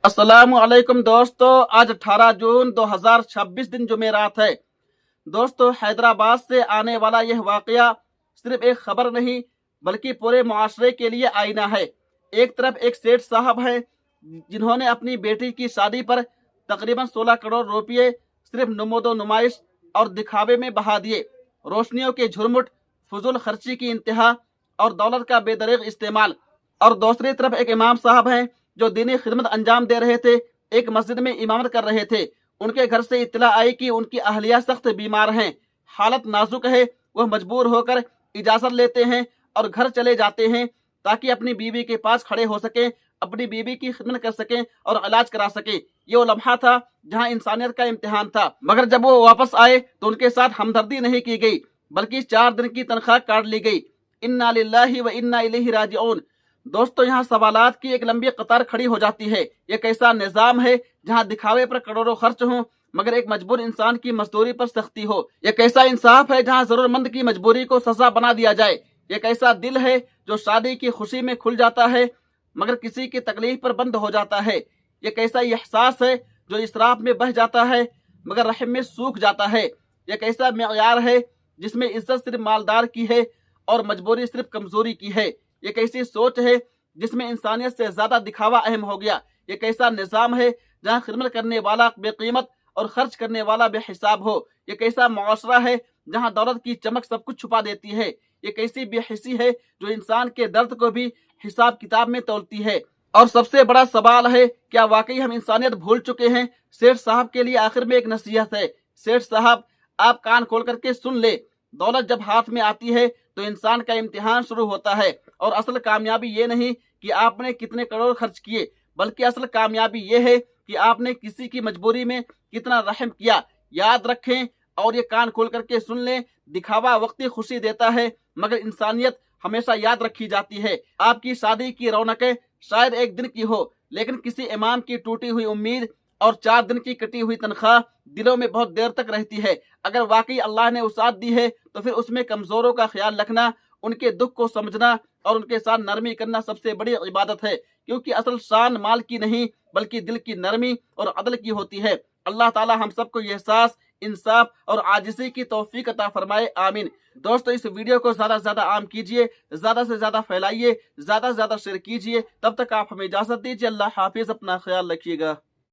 अस्सलामुअलैकुम दोस्तों, आज 18 जून 2026 दिन जुमेरात है। दोस्तों, हैदराबाद से आने वाला यह वाकया सिर्फ एक खबर नहीं बल्कि पूरे मुआशरे के लिए आईना है। एक तरफ एक सेठ साहब हैं जिन्होंने अपनी बेटी की शादी पर तकरीबन 16 करोड़ रुपये सिर्फ नमोदो नुमाइश और दिखावे में बहा दिए। रोशनियों के झुरमुट, फजूल खर्ची की इंतहा और दौलत का बेदरीग इस्तेमाल। और दूसरी तरफ एक इमाम साहब हैं जो दीनी खिदमत अंजाम दे रहे थे, एक मस्जिद में इमामत कर रहे थे। उनके घर से इत्तला आई कि उनकी अहलिया सख्त बीमार हैं, हालत नाजुक है। वह मजबूर होकर इजाज़त लेते हैं और घर चले जाते हैं ताकि अपनी बीवी के पास खड़े हो सकें, अपनी बीवी की खिदमत कर सकें और इलाज करा सकें। ये वो लम्हा था जहां इंसानियत का इम्तिहान था। मगर जब वो वापस आए तो उनके साथ हमदर्दी नहीं की गई बल्कि 4 दिन की तनख्वाह काट ली गई। इन्ना लिल्लाहि व इन्ना इलैहि राजिऊन। दोस्तों, यहाँ सवालात की एक लंबी कतार खड़ी हो जाती है। ये कैसा निज़ाम है जहाँ दिखावे पर करोड़ों खर्च हों मगर एक मजबूर इंसान की मजदूरी पर सख्ती हो। ये कैसा इंसाफ है जहाँ जरूरतमंद की मजबूरी को सजा बना दिया जाए। ये कैसा दिल है जो शादी की खुशी में खुल जाता है मगर किसी की तकलीफ पर बंद हो जाता है। ये कैसा एहसास है जो इसराफ में बह जाता है मगर रहम में सूख जाता है। ये कैसा मेयार है जिसमें इज्जत सिर्फ मालदार की है और मजबूरी सिर्फ कमजोरी की है। ये कैसी सोच है जिसमें इंसानियत से ज्यादा दिखावा अहम हो गया। ये कैसा निज़ाम है जहाँ खिदमत करने वाला बेकीमत और खर्च करने वाला बेहिसाब हो। ये कैसा मुआशरा है जहाँ दौलत की चमक सब कुछ छुपा देती है। ये कैसी बेहिसी है जो इंसान के दर्द को भी हिसाब किताब में तौलती है। और सबसे बड़ा सवाल है, क्या वाकई हम इंसानियत भूल चुके हैं? सेठ साहब के लिए आखिर में एक नसीहत है। सेठ साहब, आप कान खोल करके सुन ले। दौलत जब हाथ में आती है तो इंसान का इम्तिहान शुरू होता है और असल कामयाबी ये नहीं कि आपने कितने करोड़ खर्च किए बल्कि असल कामयाबी ये है कि आपने किसी की मजबूरी में कितना रहम किया। याद रखें और ये कान खोल करके सुन लें, दिखावा वक्ती खुशी देता है मगर इंसानियत हमेशा याद रखी जाती है। आपकी शादी की रौनकें शायद एक दिन की हो लेकिन किसी इमाम की टूटी हुई उम्मीद और 4 दिन की कटी हुई तनख्वाह दिलों में बहुत देर तक रहती है। अगर वाकई अल्लाह ने वसाअत दी है तो फिर उसमें कमजोरों का ख्याल रखना, उनके दुख को समझना और उनके साथ नरमी करना सबसे बड़ी इबादत है, क्योंकि असल शान माल की नहीं बल्कि दिल की नरमी और अदल की होती है। अल्लाह ताला हम सबको ये एहसास, इंसाफ और आजिज़ी की तौफीक अता फरमाए, आमीन। दोस्तों, इस वीडियो को ज्यादा से ज्यादा आम कीजिए, ज्यादा से ज्यादा फैलाइए, ज्यादा से ज्यादा शेयर कीजिए। तब तक आप हमें इजाजत दीजिए। अल्लाह हाफिज, अपना ख्याल रखिएगा।